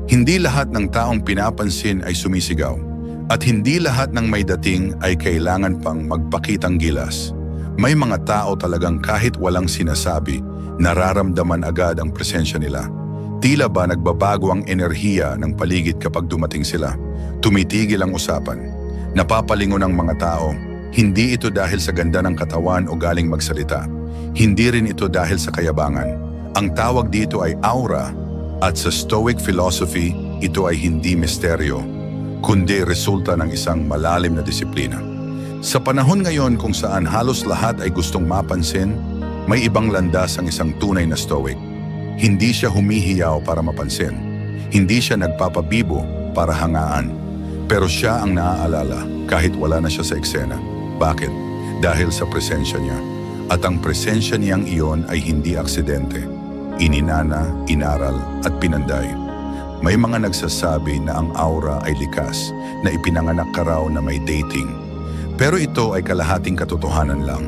Hindi lahat ng taong pinapansin ay sumisigaw. At hindi lahat ng may dating ay kailangan pang magpakitang gilas. May mga tao talagang kahit walang sinasabi, nararamdaman agad ang presensya nila. Tila ba nagbabago ang enerhiya ng paligid kapag dumating sila. Tumitigil ang usapan. Napapalingon ang mga tao. Hindi ito dahil sa ganda ng katawan o galing magsalita. Hindi rin ito dahil sa kayabangan. Ang tawag dito ay aura, at sa Stoic philosophy, ito ay hindi misteryo, kundi resulta ng isang malalim na disiplina. Sa panahon ngayon kung saan halos lahat ay gustong mapansin, may ibang landas ang isang tunay na Stoic. Hindi siya humihiyaw para mapansin. Hindi siya nagpapabibo para hangaan. Pero siya ang naaalala kahit wala na siya sa eksena. Bakit? Dahil sa presensya niya. At ang presensya niyang iyon ay hindi aksidente. Ininana, inaral at pinanday. May mga nagsasabi na ang aura ay likas, na ipinanganak ka raw na may dating. Pero ito ay kalahating katotohanan lang.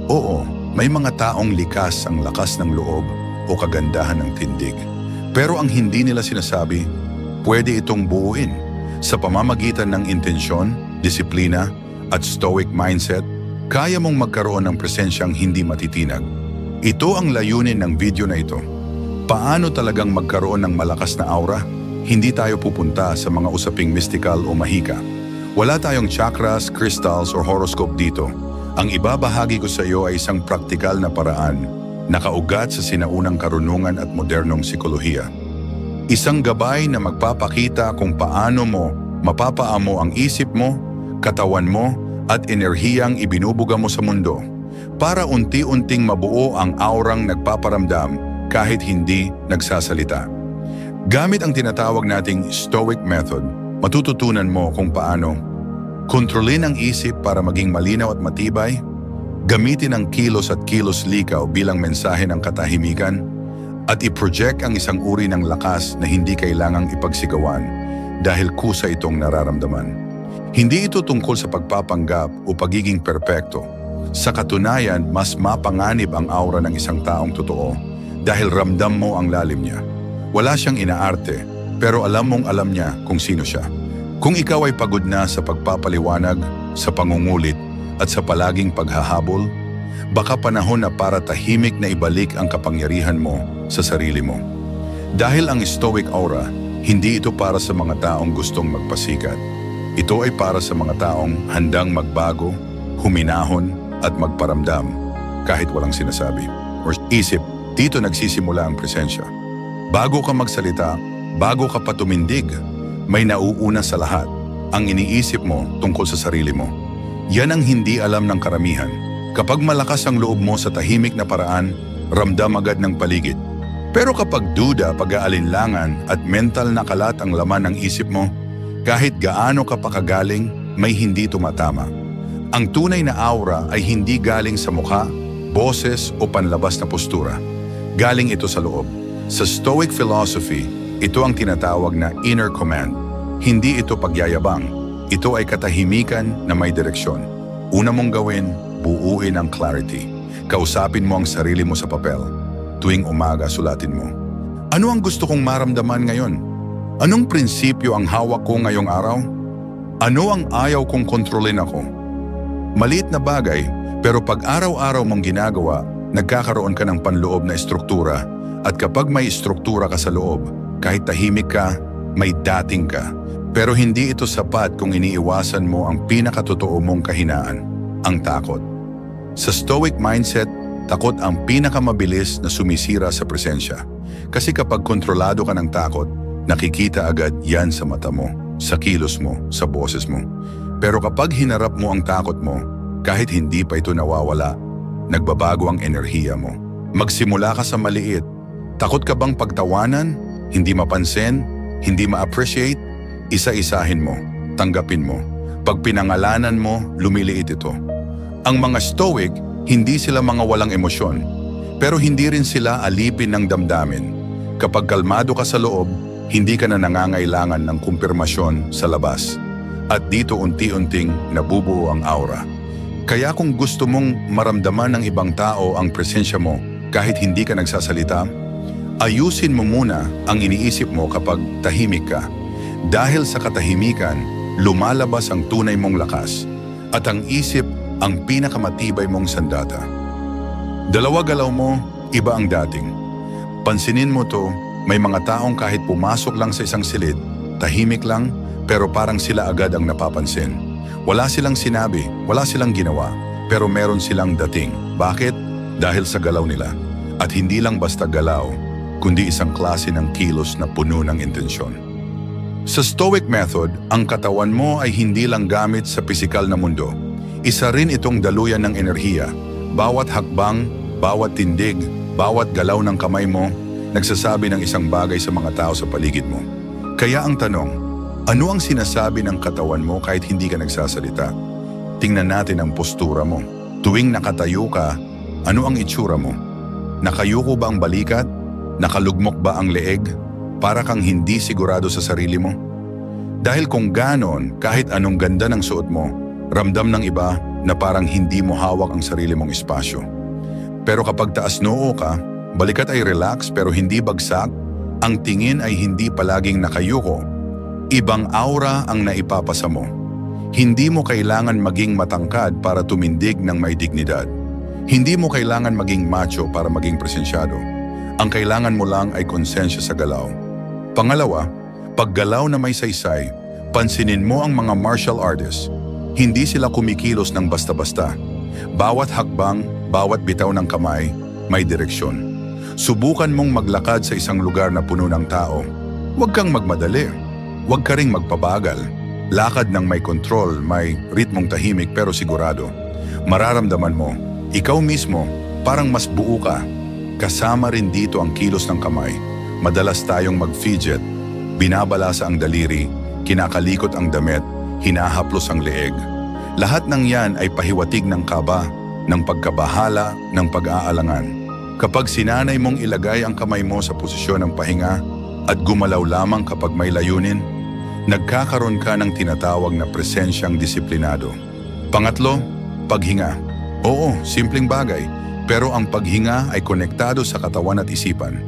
Oo, may mga taong likas ang lakas ng loob o kagandahan ng tindig. Pero ang hindi nila sinasabi, pwede itong buuin sa pamamagitan ng intensyon, disiplina at stoic mindset. Kaya mong magkaroon ng presensyang hindi matitinag. Ito ang layunin ng video na ito. Paano talagang magkaroon ng malakas na aura? Hindi tayo pupunta sa mga usaping mystical o mahika. Wala tayong chakras, crystals o horoscope dito. Ang ibabahagi ko sa iyo ay isang praktikal na paraan, nakaugat sa sinaunang karunungan at modernong psikolohiya. Isang gabay na magpapakita kung paano mo mapapaamo ang isip mo, katawan mo, at enerhiyang ibinubuga mo sa mundo para unti-unting mabuo ang aurang nagpaparamdam kahit hindi nagsasalita. Gamit ang tinatawag nating Stoic method, matututunan mo kung paano kontrolin ang isip para maging malinaw at matibay, gamitin ang kilos at kilos likaw bilang mensahe ng katahimikan, at i-project ang isang uri ng lakas na hindi kailangang ipagsigawan dahil kusa itong nararamdaman. Hindi ito tungkol sa pagpapanggap o pagiging perpekto. Sa katunayan, mas mapanganib ang aura ng isang taong totoo dahil ramdam mo ang lalim niya. Wala siyang inaarte, pero alam mong alam niya kung sino siya. Kung ikaw ay pagod na sa pagpapaliwanag, sa pangungulit, at sa palaging paghahabol, baka panahon na para tahimik na ibalik ang kapangyarihan mo sa sarili mo. Dahil ang Stoic aura, hindi ito para sa mga taong gustong magpasikat. Ito ay para sa mga taong handang magbago, huminahon at magparamdam kahit walang sinasabi or isip. Dito nagsisimula ang presensya. Bago ka magsalita, bago ka pa tumindig, may nauuna sa lahat, ang iniisip mo tungkol sa sarili mo. Yan ang hindi alam ng karamihan. Kapag malakas ang loob mo sa tahimik na paraan, ramdam agad ng paligid. Pero kapag duda, pag-aalinlangan at mental na kalat ang laman ng isip mo, kahit gaano ka pa kagaling, may hindi tumatama. Ang tunay na aura ay hindi galing sa mukha, boses o panlabas na postura. Galing ito sa loob. Sa Stoic philosophy, ito ang tinatawag na inner command. Hindi ito pagyayabang. Ito ay katahimikan na may direksyon. Una mong gawin, buuin ang clarity. Kausapin mo ang sarili mo sa papel. Tuwing umaga, sulatin mo. Ano ang gusto kong maramdaman ngayon? Anong prinsipyo ang hawak ko ngayong araw? Ano ang ayaw kong kontrolin ako? Maliit na bagay, pero pag araw-araw mong ginagawa, nagkakaroon ka ng panloob na estruktura. At kapag may estruktura ka sa loob, kahit tahimik ka, may dating ka. Pero hindi ito sapat kung iniiwasan mo ang pinakatotoo mong kahinaan, ang takot. Sa Stoic mindset, takot ang pinakamabilis na sumisira sa presensya. Kasi kapag kontrolado ka ng takot, nakikita agad yan sa mata mo, sa kilos mo, sa boses mo. Pero kapag hinarap mo ang takot mo, kahit hindi pa ito nawawala, nagbabago ang enerhiya mo. Magsimula ka sa maliit. Takot ka bang pagtawanan, hindi mapansin, hindi ma-appreciate? Isa-isahin mo, tanggapin mo. Pag pinangalanan mo, lumiliit ito. Ang mga Stoic, hindi sila mga walang emosyon, pero hindi rin sila alipin ng damdamin. Kapag kalmado ka sa loob, hindi ka na nangangailangan ng kumpirmasyon sa labas. At dito unti-unting nabubuo ang aura. Kaya kung gusto mong maramdaman ng ibang tao ang presensya mo kahit hindi ka nagsasalita, Ayusin mo muna ang iniisip mo kapag tahimik ka. Dahil sa katahimikan, lumalabas ang tunay mong lakas at ang isip ang pinakamatibay mong sandata. Dalawa galaw mo, iba ang dating. Pansinin mo to, may mga taong kahit pumasok lang sa isang silid, tahimik lang, pero parang sila agad ang napapansin. Wala silang sinabi, wala silang ginawa, pero meron silang dating. Bakit? Dahil sa galaw nila. At hindi lang basta galaw, kundi isang klase ng kilos na puno ng intensyon. Sa Stoic method, ang katawan mo ay hindi lang gamit sa pisikal na mundo. Isa rin itong daluyan ng enerhiya. Bawat hakbang, bawat tindig, bawat galaw ng kamay mo, nagsasabi ng isang bagay sa mga tao sa paligid mo. Kaya ang tanong, ano ang sinasabi ng katawan mo kahit hindi ka nagsasalita? Tingnan natin ang postura mo. Tuwing nakatayo ka, ano ang itsura mo? Nakayuko ba ang balikat? Nakalugmok ba ang leeg? Para kang hindi sigurado sa sarili mo? Dahil kung ganon, kahit anong ganda ng suot mo, ramdam ng iba na parang hindi mo hawak ang sarili mong espasyo. Pero kapag taas noo ka, balikat ay relax pero hindi bagsak, ang tingin ay hindi palaging nakayuko. Ibang aura ang naipapasa mo. Hindi mo kailangan maging matangkad para tumindig ng may dignidad. Hindi mo kailangan maging macho para maging presensyado. Ang kailangan mo lang ay konsensya sa galaw. Pangalawa, paggalaw na may saysay, pansinin mo ang mga martial artists. Hindi sila kumikilos ng basta-basta. Bawat hakbang, bawat bitaw ng kamay, may direksyon. Subukan mong maglakad sa isang lugar na puno ng tao. Huwag kang magmadali. Huwag ka ring magpabagal. Lakad ng may kontrol, may ritmong tahimik pero sigurado. Mararamdaman mo, ikaw mismo, parang mas buo ka. Kasama rin dito ang kilos ng kamay. Madalas tayong mag-fidget, binabalasa ang daliri, kinakalikot ang damit, hinahaplos ang leeg. Lahat ng yan ay pahiwatig ng kaba, ng pagkabahala, ng pag-aalangan. Kapag sinanay mong ilagay ang kamay mo sa posisyon ng pahinga at gumalaw lamang kapag may layunin, nagkakaroon ka ng tinatawag na presensyang disiplinado. Pangatlo, paghinga. Oo, simpleng bagay, pero ang paghinga ay konektado sa katawan at isipan.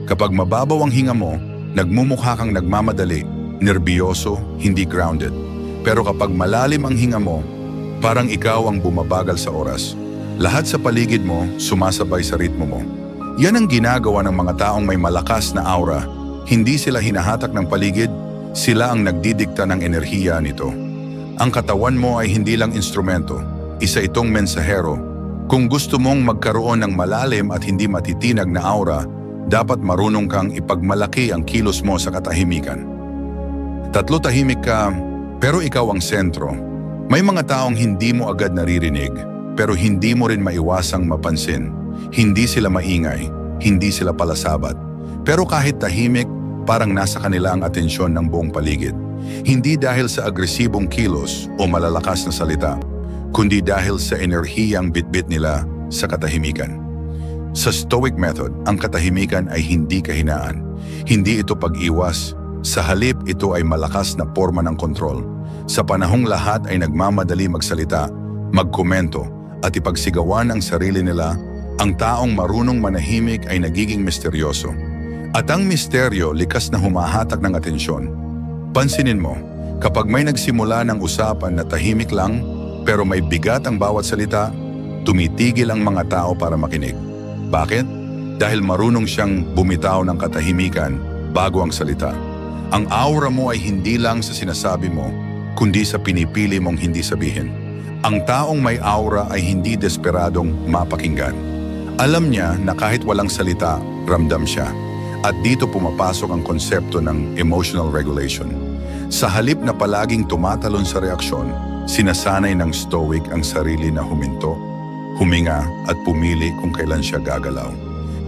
Kapag mababaw ang hinga mo, nagmumukha kang nagmamadali, nerbiyoso, hindi grounded. Pero kapag malalim ang hinga mo, parang ikaw ang bumabagal sa oras. Lahat sa paligid mo sumasabay sa ritmo mo. Yan ang ginagawa ng mga taong may malakas na aura. Hindi sila hinahatak ng paligid, sila ang nagdidikta ng enerhiya nito. Ang katawan mo ay hindi lang instrumento, isa itong mensahero. Kung gusto mong magkaroon ng malalim at hindi matitinag na aura, dapat marunong kang ipagmalaki ang kilos mo sa katahimikan. Tatlo, tahimik ka, pero ikaw ang sentro. May mga taong hindi mo agad naririnig, pero hindi mo rin maiwasang mapansin. Hindi sila maingay, hindi sila palasabat. Pero kahit tahimik, parang nasa kanila ang atensyon ng buong paligid. Hindi dahil sa agresibong kilos o malalakas na salita, kundi dahil sa enerhiyang bitbit nila sa katahimikan. Sa Stoic method, ang katahimikan ay hindi kahinaan. Hindi ito pag-iwas. Sa halip, ito ay malakas na forma ng kontrol. Sa panahong lahat ay nagmamadali magsalita, magkomento, at ipagsigawan ang sarili nila, ang taong marunong manahimik ay nagiging misteryoso. At ang misteryo likas na humahatak ng atensyon. Pansinin mo, kapag may nagsimula ng usapan na tahimik lang, pero may bigat ang bawat salita, tumitigil ang mga tao para makinig. Bakit? Dahil marunong siyang bumitaw ng katahimikan bago ang salita. Ang aura mo ay hindi lang sa sinasabi mo, kundi sa pinipili mong hindi sabihin. Ang taong may aura ay hindi desperadong mapakinggan. Alam niya na kahit walang salita, ramdam siya. At dito pumapasok ang konsepto ng emotional regulation. Sa halip na palaging tumatalon sa reaksyon, sinasanay ng Stoic ang sarili na huminto, huminga at pumili kung kailan siya gagalaw.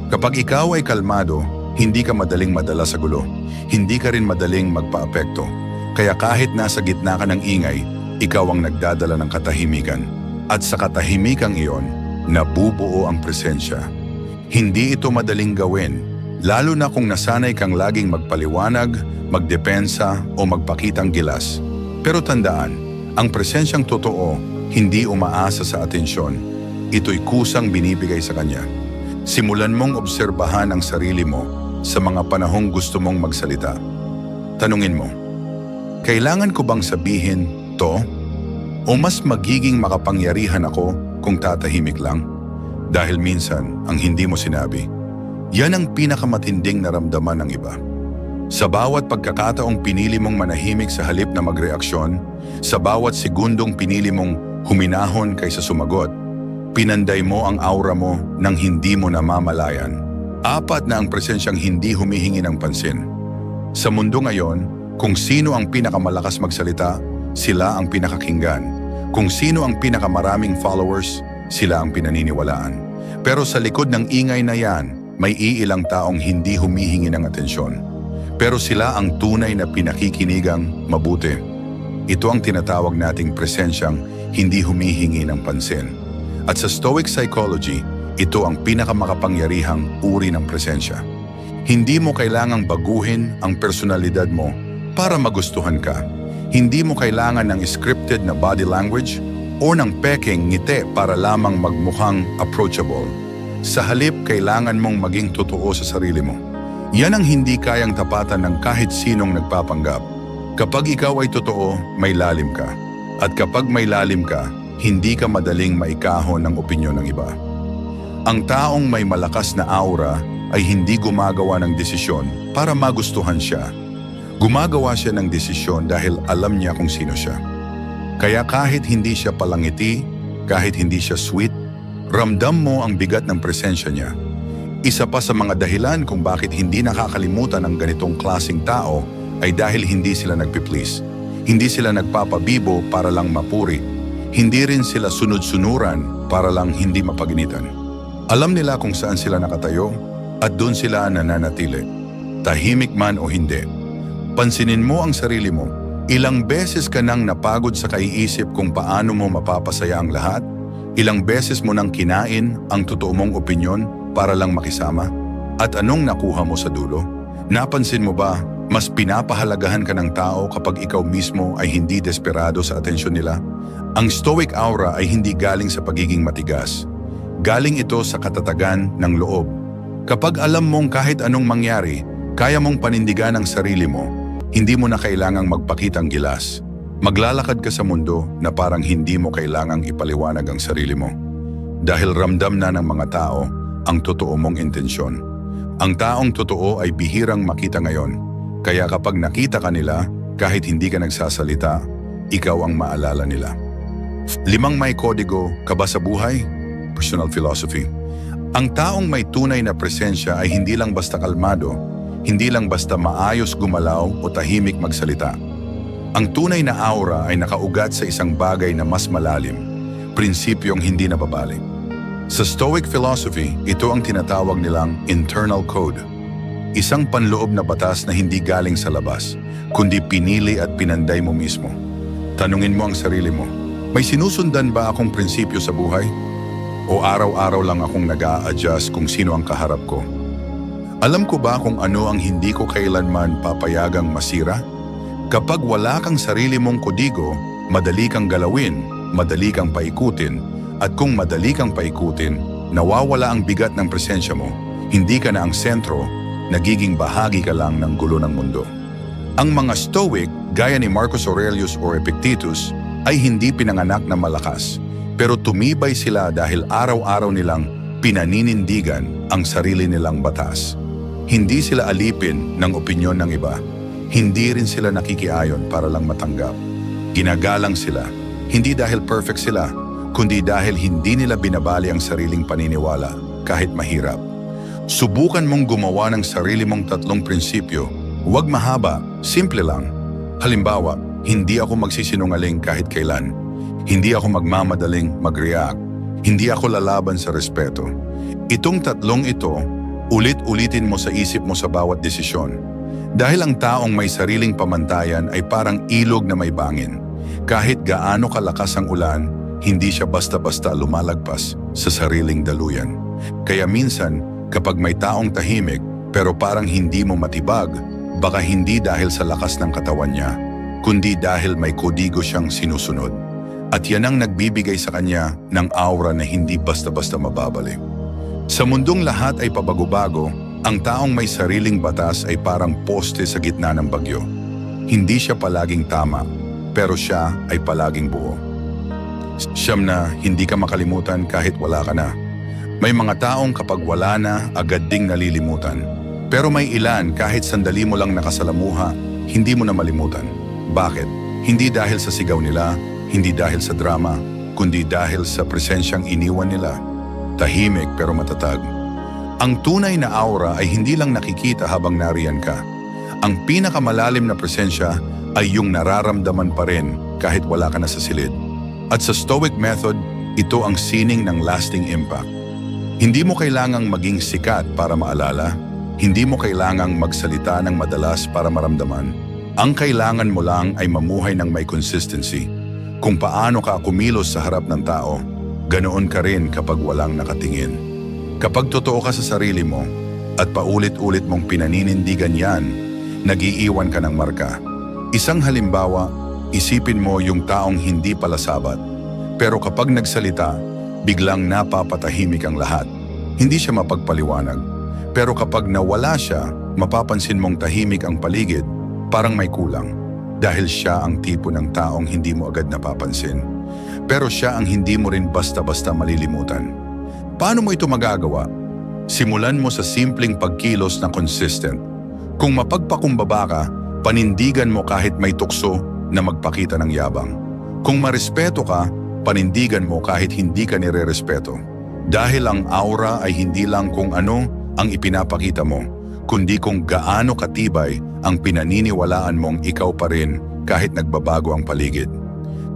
Kapag ikaw ay kalmado, hindi ka madaling madala sa gulo. Hindi ka rin madaling magpaapekto. Kaya kahit nasa gitna ka ng ingay, ikaw ang nagdadala ng katahimikan. At sa katahimikang iyon, nabubuo ang presensya. Hindi ito madaling gawin, lalo na kung nasanay kang laging magpaliwanag, magdepensa o magpakitang gilas. Pero tandaan, ang presensyang totoo, hindi umaasa sa atensyon. Ito'y kusang binibigay sa kanya. Simulan mong obserbahan ang sarili mo sa mga panahong gusto mong magsalita. Tanungin mo, kailangan ko bang sabihin to? O mas magiging makapangyarihan ako kung tatahimik lang? Dahil minsan, ang hindi mo sinabi, yan ang pinakamatinding naramdaman ng iba. Sa bawat pagkakataong pinili mong manahimik sa halip na magreaksyon, sa bawat segundong pinili mong huminahon kaysa sumagot, pinanday mo ang aura mo nang hindi mo namamalayan. Apat na ang presensyang hindi humihingi ng pansin. Sa mundo ngayon, kung sino ang pinakamalakas magsalita, sila ang pinakakinggan. Kung sino ang pinakamaraming followers, sila ang pinaniniwalaan. Pero sa likod ng ingay na yan, may iilang taong hindi humihingi ng atensyon. Pero sila ang tunay na pinakikinigang mabuti. Ito ang tinatawag nating presensyang hindi humihingi ng pansin. At sa Stoic Psychology, ito ang pinakamakapangyarihang uri ng presensya. Hindi mo kailangang baguhin ang personalidad mo para magustuhan ka. Hindi mo kailangan ng scripted na body language o ng peking ngiti para lamang magmukhang approachable. Sa halip, kailangan mong maging totoo sa sarili mo. Yan ang hindi kayang tapatan ng kahit sinong nagpapanggap. Kapag ikaw ay totoo, may lalim ka. At kapag may lalim ka, hindi ka madaling maikahon ng opinyon ng iba. Ang taong may malakas na aura ay hindi gumagawa ng desisyon para magustuhan siya. Gumagawa siya ng desisyon dahil alam niya kung sino siya. Kaya kahit hindi siya palangiti, kahit hindi siya sweet, ramdam mo ang bigat ng presensya niya. Isa pa sa mga dahilan kung bakit hindi nakakalimutan ang ganitong klaseng tao ay dahil hindi sila nagpi-please. Hindi sila nagpapabibo para lang mapuri. Hindi rin sila sunod-sunuran para lang hindi mapaginitan. Alam nila kung saan sila nakatayo at doon sila nananatili. Tahimik man o hindi. Pansinin mo ang sarili mo. Ilang beses ka nang napagod sa kaiisip kung paano mo mapapasaya ang lahat? Ilang beses mo nang kinain ang totoo mong opinyon para lang makisama? At anong nakuha mo sa dulo? Napansin mo ba, mas pinapahalagahan ka ng tao kapag ikaw mismo ay hindi desperado sa atensyon nila? Ang stoic aura ay hindi galing sa pagiging matigas. Galing ito sa katatagan ng loob. Kapag alam mong kahit anong mangyari, kaya mong panindigan ang sarili mo, hindi mo na kailangang magpakitang gilas. Maglalakad ka sa mundo na parang hindi mo kailangang ipaliwanag ang sarili mo. Dahil ramdam na ng mga tao ang totoo mong intensyon. Ang taong totoo ay bihirang makita ngayon. Kaya kapag nakita ka nila, kahit hindi ka nagsasalita, ikaw ang maalala nila. 5 may kodigo ka ba sa buhay? Personal philosophy. Ang taong may tunay na presensya ay hindi lang basta kalmado, hindi lang basta maayos gumalaw o tahimik magsalita. Ang tunay na aura ay nakaugat sa isang bagay na mas malalim, prinsipyong hindi nababalik. Sa Stoic philosophy, ito ang tinatawag nilang internal code. Isang panloob na batas na hindi galing sa labas, kundi pinili at pinanday mo mismo. Tanungin mo ang sarili mo, may sinusundan ba akong prinsipyo sa buhay? O araw-araw lang akong nag-a-adjust kung sino ang kaharap ko? Alam ko ba kung ano ang hindi ko kailanman papayagang masira? Kapag wala kang sarili mong kodigo, madali kang galawin, madali kang paikutin, at kung madali kang paikutin, nawawala ang bigat ng presensya mo, hindi ka na ang sentro, nagiging bahagi ka lang ng gulo ng mundo. Ang mga Stoic, gaya ni Marcus Aurelius o Epictetus, ay hindi pinanganak na malakas, pero tumibay sila dahil araw-araw nilang pinaninindigan ang sarili nilang batas. Hindi sila alipin ng opinyon ng iba. Hindi rin sila nakikiayon para lang matanggap. Ginagalang sila, hindi dahil perfect sila, kundi dahil hindi nila binabali ang sariling paniniwala kahit mahirap. Subukan mong gumawa ng sarili mong 3 prinsipyo. Huwag mahaba, simple lang. Halimbawa, hindi ako magsisinungaling kahit kailan. Hindi ako magmamadaling mag-react. Hindi ako lalaban sa respeto. Itong 3 ito, ulit-ulitin mo sa isip mo sa bawat desisyon. Dahil ang taong may sariling pamantayan ay parang ilog na may bangin. Kahit gaano kalakas ang ulan, hindi siya basta-basta lumalagpas sa sariling daluyan. Kaya minsan, kapag may taong tahimik pero parang hindi mo matibag, baka hindi dahil sa lakas ng katawan niya, kundi dahil may kodigo siyang sinusunod. At yan ang nagbibigay sa kanya ng aura na hindi basta-basta mababalik. Sa mundong lahat ay pabago-bago, Ang taong may sariling batas ay parang poste sa gitna ng bagyo. Hindi siya palaging tama, pero siya ay palaging buo. Siyam na hindi ka makalimutan kahit wala ka na. May mga taong kapag wala na, agad ding nalilimutan. Pero may ilan kahit sandali mo lang nakasalamuha, hindi mo na malimutan. Bakit? Hindi dahil sa sigaw nila, hindi dahil sa drama, kundi dahil sa presensyang iniwan nila. Tahimik pero matatag. Ang tunay na aura ay hindi lang nakikita habang nariyan ka. Ang pinakamalalim na presensya ay yung nararamdaman pa rin kahit wala ka na sa silid. At sa Stoic Method, ito ang sining ng lasting impact. Hindi mo kailangang maging sikat para maalala. Hindi mo kailangang magsalita ng madalas para maramdaman. Ang kailangan mo lang ay mamuhay ng may consistency. Kung paano ka kumilos sa harap ng tao, ganoon ka rin kapag walang nakatingin. Kapag totoo ka sa sarili mo at paulit-ulit mong pinaninindigan yan, nag-iiwan ka ng marka. Isang halimbawa, isipin mo yung taong hindi pala sabat. Pero kapag nagsalita, biglang napapatahimik ang lahat. Hindi siya mapagpaliwanag. Pero kapag nawala siya, mapapansin mong tahimik ang paligid, parang may kulang. Dahil siya ang tipo ng taong hindi mo agad napapansin. Pero siya ang hindi mo rin basta-basta malilimutan. Paano mo ito magagawa? Simulan mo sa simpleng pagkilos na consistent. Kung mapagpakumbaba ka, panindigan mo kahit may tukso na magpakita ng yabang. Kung marespeto ka, panindigan mo kahit hindi ka nirerespeto. Dahil ang aura ay hindi lang kung ano ang ipinapakita mo, kundi kung gaano katibay ang pinaniniwalaan mong ikaw pa rin kahit nagbabago ang paligid.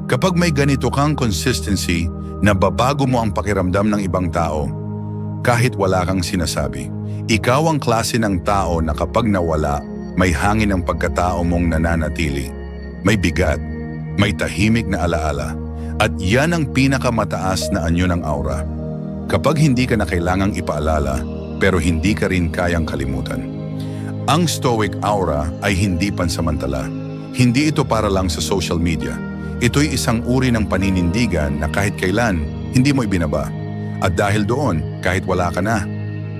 Kapag may ganito kang consistency, nababago mo ang pakiramdam ng ibang tao kahit wala kang sinasabi. Ikaw ang klase ng tao na kapag nawala, may hangin ang pagkatao mong nananatili. May bigat, may tahimik na alaala, at yan ang pinakamataas na anyo ng aura. Kapag hindi ka na kailangang ipaalala, pero hindi ka rin kayang kalimutan. Ang Stoic aura ay hindi pansamantala. Hindi ito para lang sa social media. Ito'y isang uri ng paninindigan na kahit kailan, hindi mo ibinaba. At dahil doon, kahit wala ka na,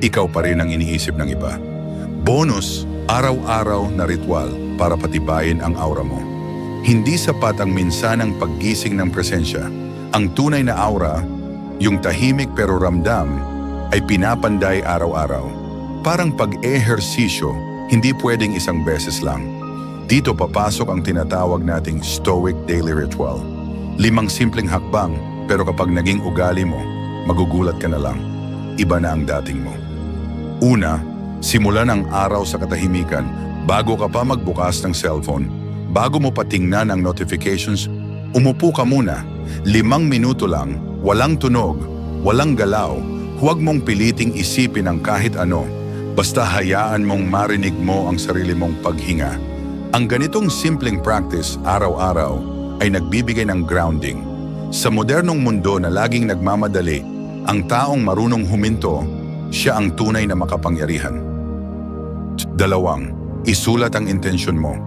ikaw pa rin ang iniisip ng iba. Bonus, araw-araw na ritual para patibayin ang aura mo. Hindi sapat ang minsanang paggising ng presensya. Ang tunay na aura, yung tahimik pero ramdam, ay pinapanday araw-araw. Parang pag-ehersisyo, hindi pwedeng isang beses lang. Dito papasok ang tinatawag nating Stoic Daily Ritual. 5 simpleng hakbang, pero kapag naging ugali mo, magugulat ka na lang. Iba na ang dating mo. Una, simulan ang araw sa katahimikan bago ka pa magbukas ng cellphone. Bago mo patingnan ang notifications, umupo ka muna. 5 minuto lang, walang tunog, walang galaw. Huwag mong piliting isipin ang kahit ano, basta hayaan mong marinig mo ang sarili mong paghinga. Ang ganitong simpleng practice araw-araw ay nagbibigay ng grounding. Sa modernong mundo na laging nagmamadali, ang taong marunong huminto, siya ang tunay na makapangyarihan. 2, isulat ang intensyon mo.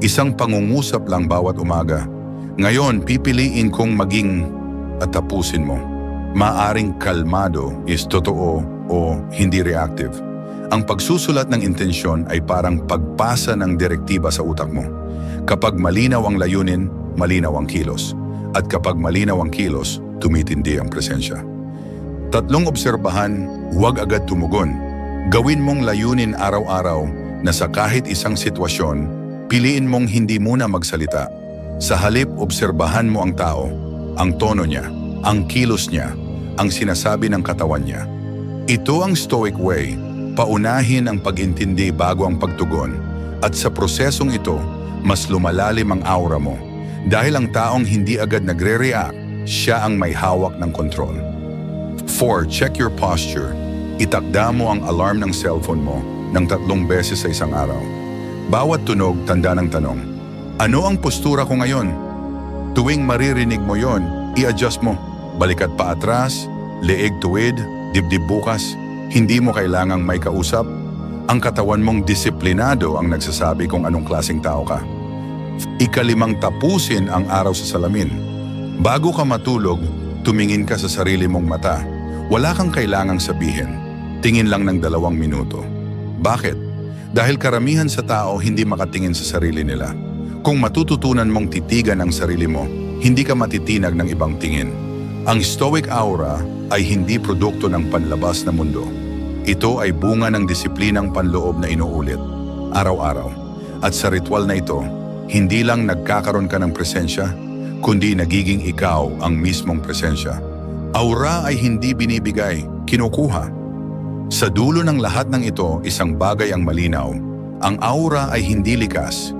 Isang pangungusap lang bawat umaga. Ngayon, pipiliin kong maging at tapusin mo. Maaring kalmado is totoo o hindi reactive. Ang pagsusulat ng intensyon ay parang pagpasa ng direktiba sa utak mo. Kapag malinaw ang layunin, malinaw ang kilos. At kapag malinaw ang kilos, tumitindi ang presensya. 3, obserbahan, huwag agad tumugon. Gawin mong layunin araw-araw na sa kahit isang sitwasyon, piliin mong hindi muna magsalita. Sa halip, obserbahan mo ang tao, ang tono niya, ang kilos niya, ang sinasabi ng katawan niya. Ito ang Stoic way, paunahin ang pag-intindi bago ang pagtugon, at sa prosesong ito, mas lumalalim ang aura mo. Dahil ang taong hindi agad nagre-react, siya ang may hawak ng kontrol. 4, check your posture. Itakda mo ang alarm ng cellphone mo ng 3 beses sa isang araw. Bawat tunog, tanda ng tanong, ano ang postura ko ngayon? Tuwing maririnig mo yon, i-adjust mo. Balikat pa atras, leeg tuwid, dibdib bukas. Hindi mo kailangang may kausap. Ang katawan mong disiplinado ang nagsasabi kung anong klaseng tao ka. 5, tapusin ang araw sa salamin. Bago ka matulog, tumingin ka sa sarili mong mata. Wala kang kailangang sabihin. Tingin lang ng 2 minuto. Bakit? Dahil karamihan sa tao hindi makatingin sa sarili nila. Kung matututunan mong titigan ang sarili mo, hindi ka matitinag ng ibang tingin. Ang Stoic Aura ay hindi produkto ng panlabas na mundo. Ito ay bunga ng disiplinang panloob na inuulit, araw-araw. At sa ritual na ito, hindi lang nagkakaroon ka ng presensya, kundi nagiging ikaw ang mismong presensya. Aura ay hindi binibigay, kinukuha. Sa dulo ng lahat ng ito, isang bagay ang malinaw. Ang aura ay hindi likas.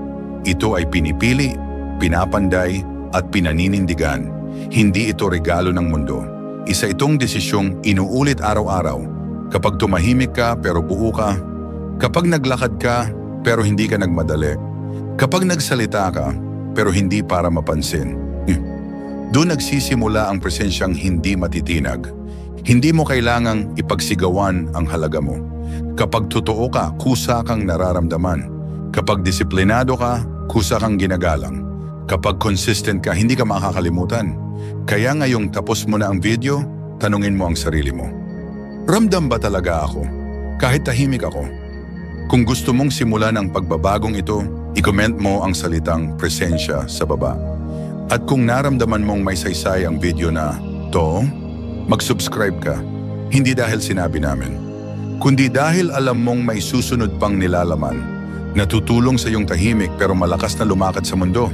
Ito ay pinipili, pinapanday, at pinaninindigan. Hindi ito regalo ng mundo. Isa itong desisyong inuulit araw-araw. Kapag tumahimik ka pero buo ka, kapag naglakad ka pero hindi ka nagmadali, kapag nagsalita ka pero hindi para mapansin. Doon nagsisimula ang presensyang hindi matitinag. Hindi mo kailangang ipagsigawan ang halaga mo. Kapag totoo ka, kusa kang nararamdaman. Kapag disiplinado ka, kusa kang ginagalang. Kapag consistent ka, hindi ka makakalimutan. Kaya ngayong tapos mo na ang video, tanungin mo ang sarili mo. Ramdam ba talaga ako? Kahit tahimik ako. Kung gusto mong simulan ang pagbabagong ito, i-comment mo ang salitang presensya sa baba. At kung naramdaman mong may saysay ang video na to, mag-subscribe ka. Hindi dahil sinabi namin, kundi dahil alam mong may susunod pang nilalaman na tutulong sa iyong tahimik pero malakas na lumakad sa mundo.